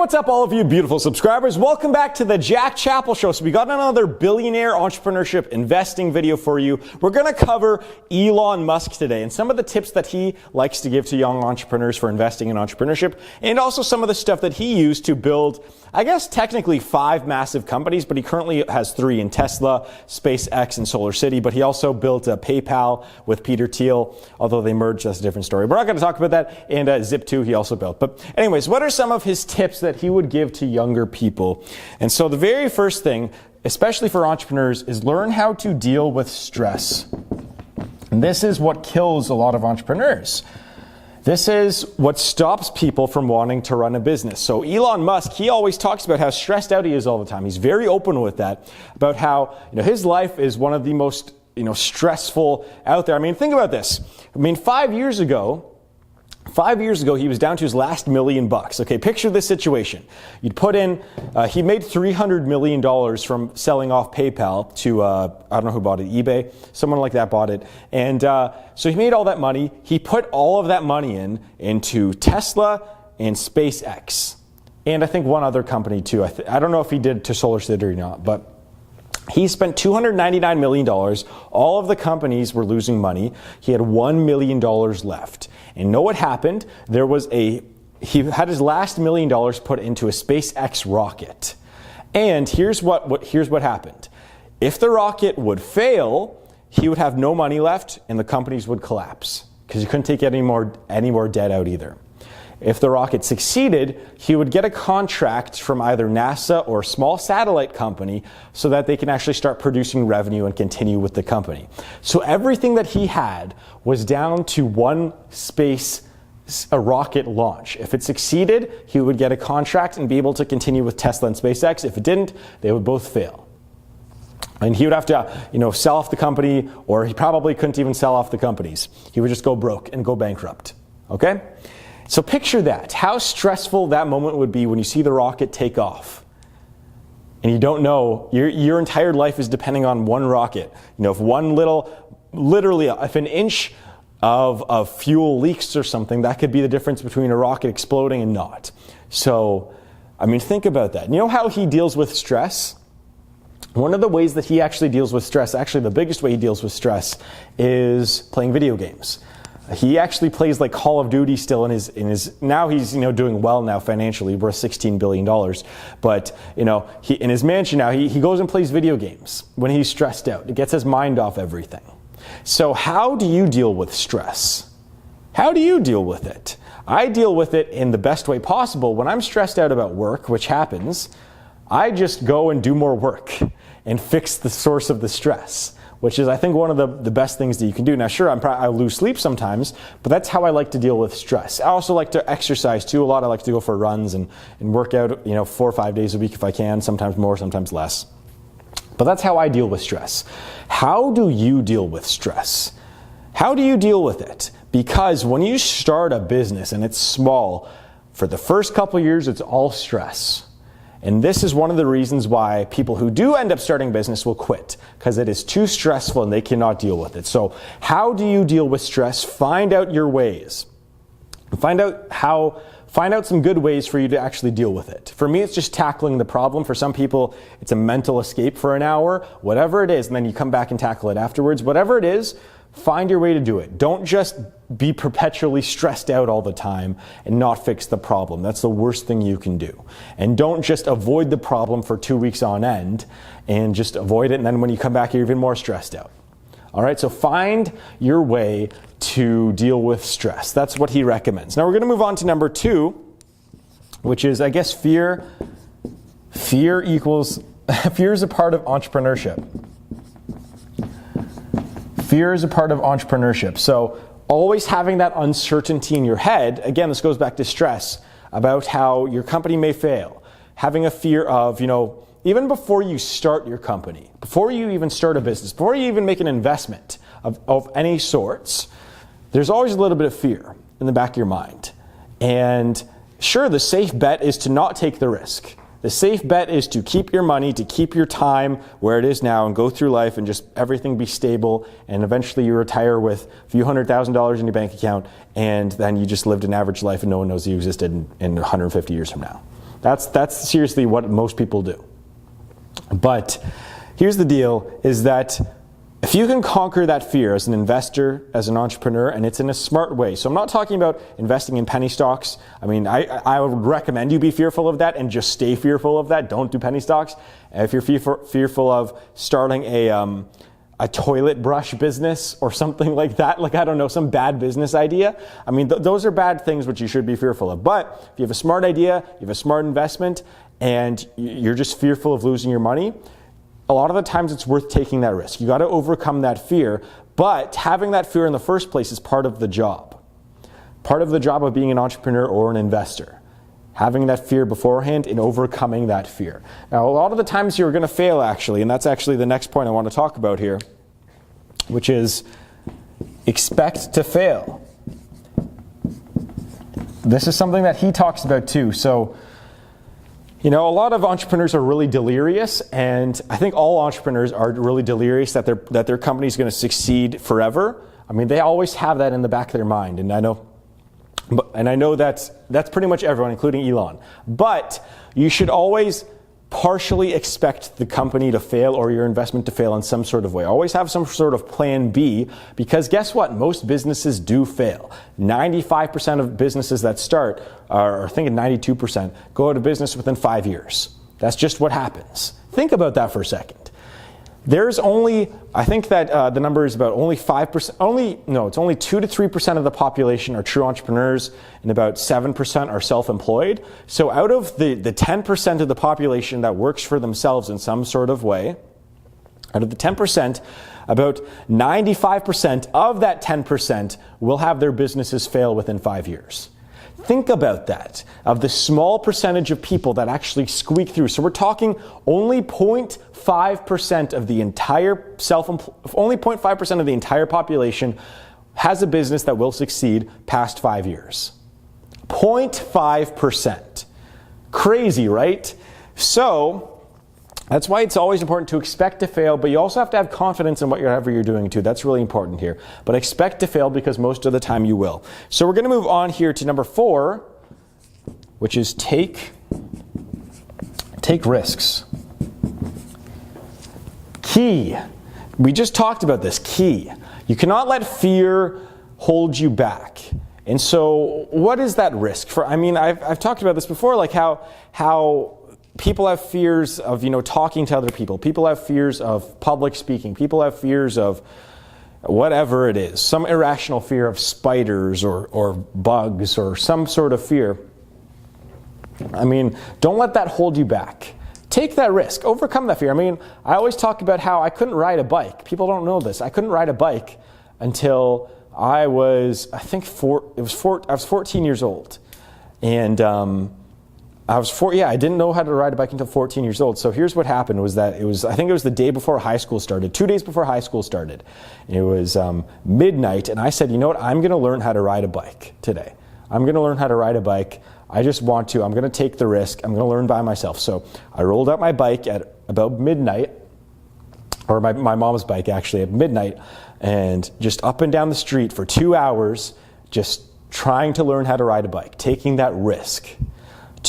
Hey, what's up, all of you beautiful subscribers? Welcome back to the Chapple Show. So we got another billionaire entrepreneurship investing video for you. We're going to cover Elon Musk today and some of the tips that he likes to give to young entrepreneurs for investing in entrepreneurship, and also some of the stuff that he used to build, I guess, technically 5 massive companies, but he currently has 3 in Tesla, Spacex, and Solar City. But he also built PayPal with Peter Thiel, although they merged. That's a different story. We're not going to talk about that. And Zip2 he also built. But anyways, what are some of his tips that he would give to younger people? And so the very first thing, especially for entrepreneurs, is learn how to deal with stress. And this is what kills a lot of entrepreneurs. This is what stops people from wanting to run a business. So Elon Musk, he always talks about how stressed out he is all the time. He's very open with that, about how his life is one of the most stressful out there. I mean, think about this. I mean, 5 years ago, he was down to his last $1 million. Okay, picture this situation. You'd put in, he made $300 million from selling off PayPal to, I don't know who bought it, eBay. Someone like that bought it. And so he made all that money. He put all of that money into Tesla and SpaceX. And I think one other company too. I don't know if he did to Solar City or not, but he spent $299 million. All of the companies were losing money. He had $1 million left. And know what happened? He had his last $1 million put into a Spacex Rocket. And here's what happened. If the rocket would fail, he would have no money left and the companies would collapse because he couldn't take any more debt out either. If the rocket succeeded, he would get a contract from either NASA or a small satellite company so that they can actually start producing revenue and continue with the company. So everything that he had was down to one rocket launch. If it succeeded, he would get a contract and be able to continue with Tesla and SpaceX. If it didn't, they would both fail. And he would have to, sell off the company, or he probably couldn't even sell off the companies. He would just go broke and go bankrupt. Okay? So picture that, how stressful that moment would be when you see the rocket take off. And you don't know, your entire life is depending on one rocket. If if an inch of fuel leaks or something, that could be the difference between a rocket exploding and not. So, I mean, think about that. You know how he deals with stress? One of the ways that he actually deals with stress, actually the biggest way he deals with stress, is playing video games. He actually plays like Call of Duty still in his now he's doing well now financially, worth $16 billion. But he in his mansion now he goes and plays video games when he's stressed out. It gets his mind off everything. So how do you deal with stress? How do you deal with it? I deal with it in the best way possible. When I'm stressed out about work, which happens, I just go and do more work and fix the source of the stress, which is, I think, one of the best things that you can do. Now, sure, I lose sleep sometimes, but that's how I like to deal with stress. I also like to exercise, too, a lot. I like to go for runs and work out, 4 or 5 days a week if I can, sometimes more, sometimes less. But that's how I deal with stress. How do you deal with stress? How do you deal with it? Because when you start a business and it's small, for the first couple of years, it's all stress. And this is one of the reasons why people who do end up starting business will quit, because it is too stressful and they cannot deal with it. So how do you deal with stress? Find out your ways. Find out some good ways for you to actually deal with it. For me, it's just tackling the problem. For some people, it's a mental escape for an hour, whatever it is, and then you come back and tackle it afterwards. Whatever it is, find your way to do it. Don't just be perpetually stressed out all the time and not fix the problem. That's the worst thing you can do. And don't just avoid the problem for 2 weeks on end and just avoid it, and then when you come back, you're even more stressed out. All right, so find your way to deal with stress. That's what he recommends. Now we're going to move on to number 2, which is, I guess, fear. Fear is a part of entrepreneurship. Fear is a part of entrepreneurship. So always having that uncertainty in your head, again, this goes back to stress, about how your company may fail. Having a fear of, even before you start your company, before you even start a business, before you even make an investment of any sorts, there's always a little bit of fear in the back of your mind. And sure, the safe bet is to not take the risk. The safe bet is to keep your money, to keep your time where it is now and go through life and just everything be stable, and eventually you retire with a few $100,000 in your bank account, and then you just lived an average life and no one knows you existed in 150 years from now. That's seriously what most people do. But here's the deal, is that if you can conquer that fear as an investor, as an entrepreneur, and it's in a smart way. So I'm not talking about investing in penny stocks. I mean, I would recommend you be fearful of that and just stay fearful of that. Don't do penny stocks. If you're fearful of starting a toilet brush business or something like that, like, I don't know, some bad business idea. I mean, those are bad things which you should be fearful of. But if you have a smart idea, you have a smart investment, and you're just fearful of losing your money, a lot of the times it's worth taking that risk. You got to overcome that fear, but having that fear in the first place is part of the job. Part of the job of being an entrepreneur or an investor. Having that fear beforehand and overcoming that fear. Now, a lot of the times you're going to fail, actually, and that's actually the next point I want to talk about here, which is expect to fail. This is something that he talks about too. So, you know, a lot of entrepreneurs are really delirious, and I think all entrepreneurs are really delirious that their company is going to succeed forever. I mean, they always have that in the back of their mind, and I know that's pretty much everyone, including Elon. But you should always partially expect the company to fail or your investment to fail in some sort of way. Always have some sort of plan B, because guess what? Most businesses do fail. 95% of businesses that start, or I think 92%, go out of business within 5 years. That's just what happens. Think about that for a second. There's only, I think that the number is about only 5%, it's only 2 to 3% of the population are true entrepreneurs, and about 7% are self-employed. So out of the 10% of the population that works for themselves in some sort of way, out of the 10%, about 95% of that 10% will have their businesses fail within 5 years. Think about that, of the small percentage of people that actually squeak through. So we're talking only 0.5% of the entire only 0.5% of the entire population has a business that will succeed past 5 years. 0.5%. Crazy, right? So that's why it's always important to expect to fail, but you also have to have confidence in whatever you're doing too. That's really important here. But expect to fail, because most of the time you will. So we're going to move on here to number 4, which is take risks. Key. We just talked about this. Key. You cannot let fear hold you back. And so what is that risk? I've talked about this before, like how people have fears of, talking to other people. People have fears of public speaking. People have fears of whatever it is. Some irrational fear of spiders or bugs or some sort of fear. Don't let that hold you back. Take that risk. Overcome that fear. I always talk about how I couldn't ride a bike. People don't know this. I couldn't ride a bike until I was, I was 14 years old. And I didn't know how to ride a bike until 14 years old. So here's what happened was that I think it was the day before high school started, 2 days before high school started. It was midnight, and I said, you know what, I'm going to learn how to ride a bike today. I'm going to learn how to ride a bike. I just want to. I'm going to take the risk. I'm going to learn by myself. So I rolled out my bike at about midnight, or my mom's bike actually at midnight, and just up and down the street for 2 hours, just trying to learn how to ride a bike, taking that risk.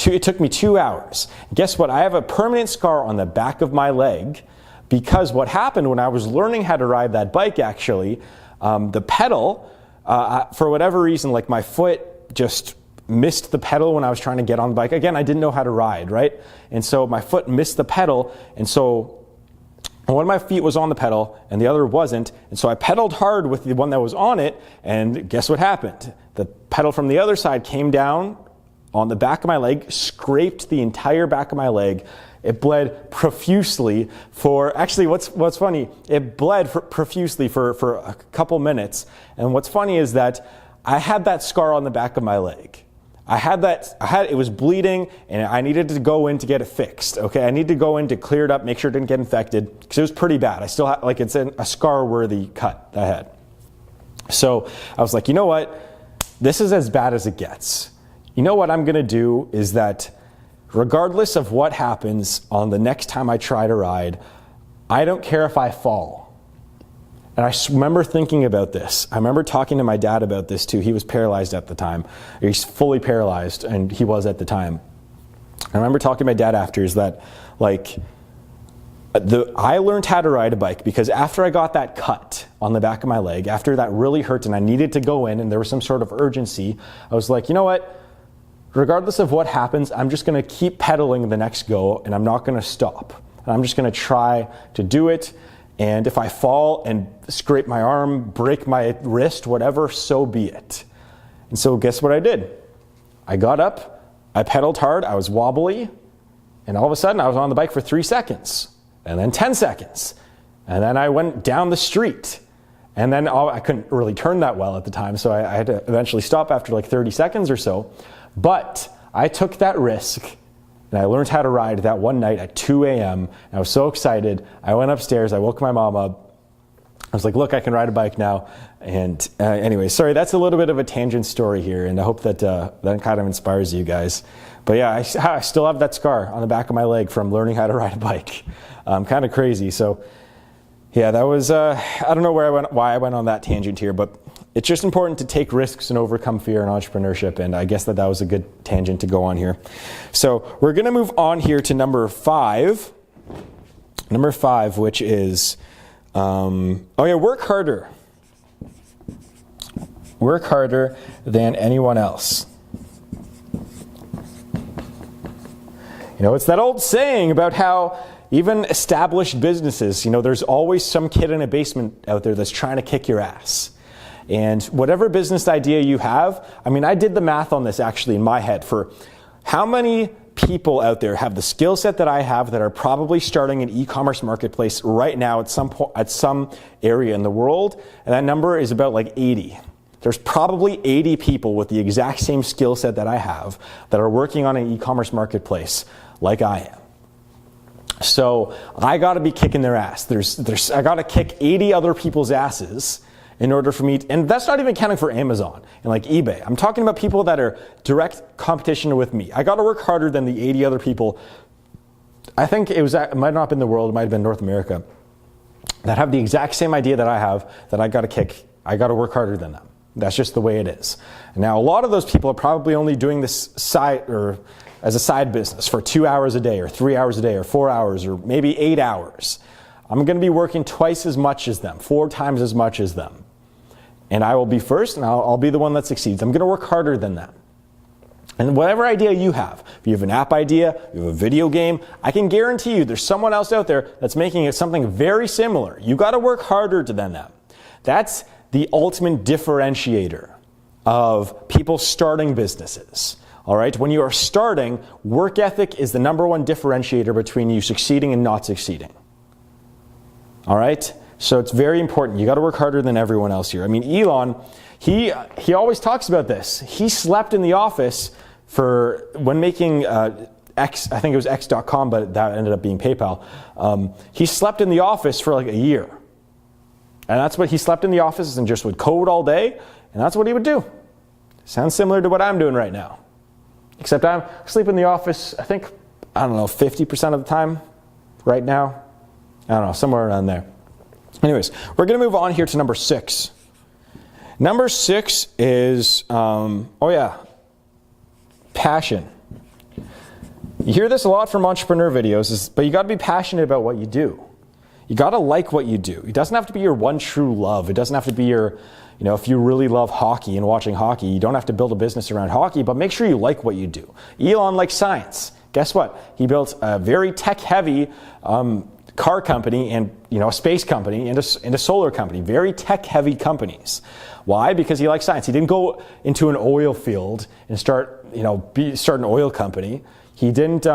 It took me 2 hours. Guess what? I have a permanent scar on the back of my leg, because what happened when I was learning how to ride that bike, actually, the pedal, for whatever reason, like my foot just missed the pedal when I was trying to get on the bike. Again, I didn't know how to ride, right? And so my foot missed the pedal, and so one of my feet was on the pedal and the other wasn't, and so I pedaled hard with the one that was on it, and guess what happened? The pedal from the other side came down on the back of my leg, scraped the entire back of my leg. It bled profusely what's funny, it bled profusely for a couple minutes. And what's funny is that I had that scar on the back of my leg. It was bleeding, and I needed to go in to get it fixed. Okay, I needed to go in to clear it up, make sure it didn't get infected, because it was pretty bad. I still had, it's a scar-worthy cut that I had. So I was like, you know what? This is as bad as it gets. You know what I'm going to do is that regardless of what happens on the next time I try to ride, I don't care if I fall. And I remember thinking about this. I remember talking to my dad about this too. He was paralyzed at the time. He's fully paralyzed, and he was at the time. I remember talking to my dad after, is that like I learned how to ride a bike because after I got that cut on the back of my leg, after that really hurt and I needed to go in and there was some sort of urgency, I was like, you know what? Regardless of what happens, I'm just going to keep pedaling the next go and I'm not going to stop. And I'm just going to try to do it. And if I fall and scrape my arm, break my wrist, whatever, so be it. And so guess what I did? I got up, I pedaled hard, I was wobbly, and all of a sudden I was on the bike for 3 seconds. And then 10 seconds. And then I went down the street. And then I couldn't really turn that well at the time, so I had to eventually stop after like 30 seconds or so. But I took that risk, and I learned how to ride that one night at 2 a.m. I was so excited. I went upstairs, I woke my mom up. I was like, look, I can ride a bike now. And anyway, sorry, that's a little bit of a tangent story here, and I hope that that kind of inspires you guys. But yeah, I still have that scar on the back of my leg from learning how to ride a bike. Kind of crazy. So yeah, that was, I don't know why I went on that tangent here, but it's just important to take risks and overcome fear in entrepreneurship, and I guess that was a good tangent to go on here. So we're going to move on here to number 5. Number 5, which is, work harder. Work harder than anyone else. You know, it's that old saying about how even established businesses, you know, there's always some kid in a basement out there that's trying to kick your ass. And whatever business idea you have, I mean, I did the math on this actually in my head for how many people out there have the skill set that I have that are probably starting an e-commerce marketplace right now at some area in the world, and that number is about like 80. There's probably 80 people with the exact same skill set that I have that are working on an e-commerce marketplace like I am. So I got to be kicking their ass. I got to kick 80 other people's asses in order for me and that's not even counting for Amazon and like eBay. I'm talking about people that are direct competition with me. I got to work harder than the 80 other people. I think it might not have been the world, it might have been North America, that have the exact same idea that I have, that I got to kick. I got to work harder than them. That's just the way it is. Now, a lot of those people are probably only doing this as a side business for 2 hours a day or 3 hours a day or 4 hours or maybe 8 hours. I'm going to be working twice as much as them, 4 times as much as them. And I will be first, and I'll be the one that succeeds. I'm going to work harder than them. And whatever idea you have, if you have an app idea, you have a video game, I can guarantee you there's someone else out there that's making it something very similar. You got to work harder than them. That's the ultimate differentiator of people starting businesses. All right, when you are starting, work ethic is the number one differentiator between you succeeding and not succeeding. All right, so it's very important. You got to work harder than everyone else here. I mean, Elon, he always talks about this. He slept in the office when making X, I think it was X.com, but that ended up being PayPal. He slept in the office for like a year. And that's what he slept in the office and just would code all day, and that's what he would do. Sounds similar to what I'm doing right now. Except I sleep in the office, I think, 50% of the time right now. I don't know, somewhere around there. Anyways, we're going to move on here to number 6. Number 6 is, passion. You hear this a lot from entrepreneur videos, but you got to be passionate about what you do. You got to like what you do. It doesn't have to be your one true love. It doesn't have to be your, if you really love hockey and watching hockey, you don't have to build a business around hockey, but make sure you like what you do. Elon likes science. Guess what? He built a very tech-heavy car company and a space company and a solar company. Very tech-heavy companies. Why? Because he likes science. He didn't go into an oil field and start an oil company. He didn't.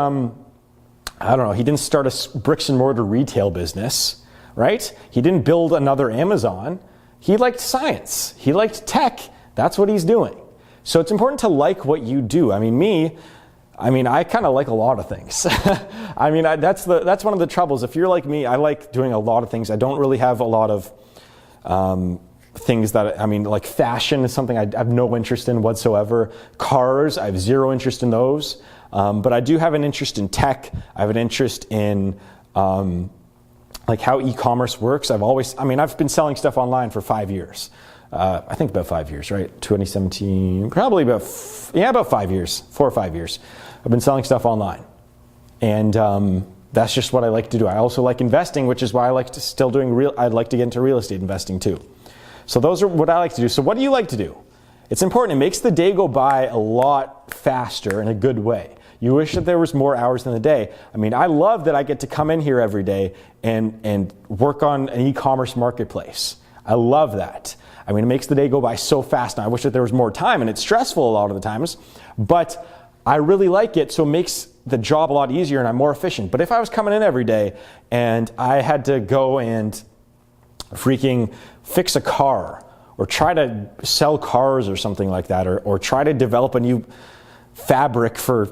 He didn't start a bricks and mortar retail business, right? He didn't build another Amazon. He liked science. He liked tech. That's what he's doing. So it's important to like what you do. I kind of like a lot of things. That's one of the troubles. If you're like me, I like doing a lot of things. I don't really have a lot of things that, like fashion is something I have no interest in whatsoever. Cars, I have zero interest in those. But I do have an interest in tech. I have an interest in how e-commerce works. I've been selling stuff online for 5 years. I think about 5 years, right? 2017, probably about 5 years, 4 or 5 years. I've I've been selling stuff online. And that's just what I like to do. I also like investing, which is why I like to I'd like to get into real estate investing too. So those are what I like to do. So what do you like to do? It's important. It makes the day go by a lot faster in a good way. You wish that there was more hours in the day. I mean, I love that I get to come in here every day and work on an e-commerce marketplace. I love that. I mean, it makes the day go by so fast. And I wish that there was more time, and it's stressful a lot of the times, but I really like it, so it makes the job a lot easier and I'm more efficient. But if I was coming in every day and I had to go and freaking fix a car or try to sell cars or something like that, or try to develop a new fabric for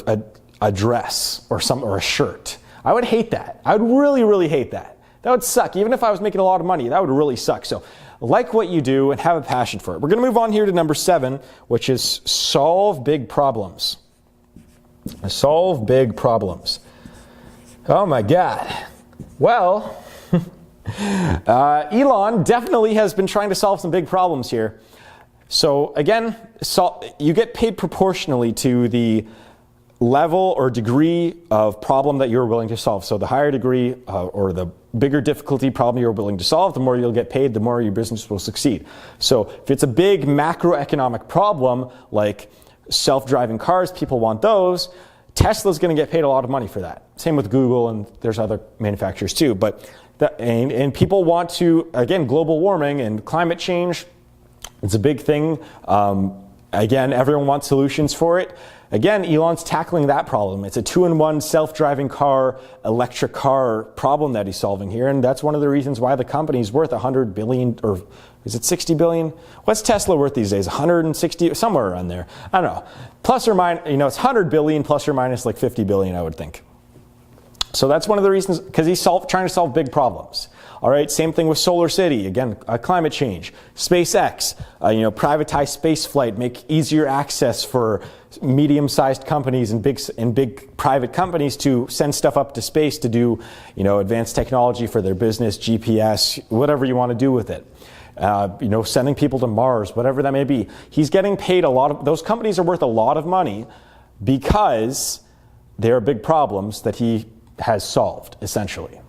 a dress or a shirt, I would hate that. I would really, really hate that. That would suck. Even if I was making a lot of money, that would really suck. So like what you do and have a passion for it. We're going to move on here to number 7, which is solve big problems. Solve big problems. Oh my God. Well, Elon definitely has been trying to solve some big problems here. So again, you get paid proportionally to the level or degree of problem that you're willing to solve. So the higher degree or the bigger difficulty problem you're willing to solve, the more you'll get paid, the more your business will succeed. So if it's a big macroeconomic problem like self-driving cars, people want those, Tesla's going to get paid a lot of money for that. Same with Google, and there's other manufacturers too. But and people want to, again, global warming and climate change, it's a big thing. Again, everyone wants solutions for it. Again, Elon's tackling that problem. It's a 2-in-1 self-driving car, electric car problem that he's solving here, and that's one of the reasons why the company's worth $100 billion, or is it $60 billion? What's Tesla worth these days? 160, somewhere around there. I don't know. Plus or minus, it's 100 billion plus or minus like 50 billion, I would think. So that's one of the reasons, because he's trying to solve big problems. All right, same thing with Solar City. Again, climate change. SpaceX, privatize space flight, make easier access for medium-sized companies and big private companies to send stuff up to space to do, advanced technology for their business, GPS, whatever you want to do with it. Sending people to Mars, whatever that may be. He's getting paid those companies are worth a lot of money because they're big problems that he has solved, essentially.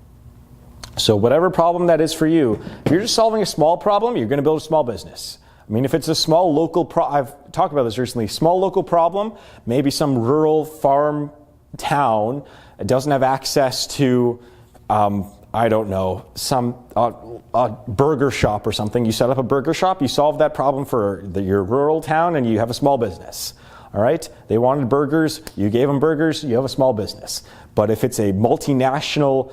So whatever problem that is for you, if you're just solving a small problem, you're going to build a small business. I mean, if it's a small local I've talked about this recently, small local problem, maybe some rural farm town that doesn't have access to, I don't know, some a burger shop or something. You set up a burger shop, you solve that problem for your rural town, and you have a small business. All right? They wanted burgers, you gave them burgers, you have a small business. But if it's a multinational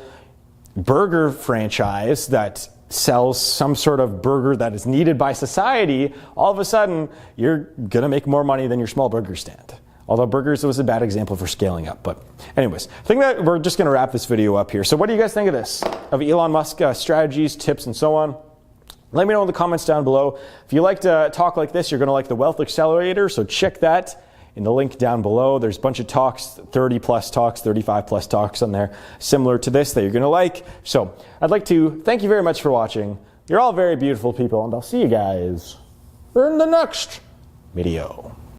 burger franchise that sells some sort of burger that is needed by society, all of a sudden you're going to make more money than your small burger stand. Although burgers was a bad example for scaling up. But anyways, I think that we're just going to wrap this video up here. So what do you guys think of this? Of Elon Musk strategies, tips, and so on? Let me know in the comments down below. If you like to talk like this, you're going to like the Wealth Accelerator, so check that in the link down below. There's a bunch of talks, 30 plus talks, 35 plus talks on there, similar to this that you're going to like. So I'd like to thank you very much for watching. You're all very beautiful people, and I'll see you guys in the next video.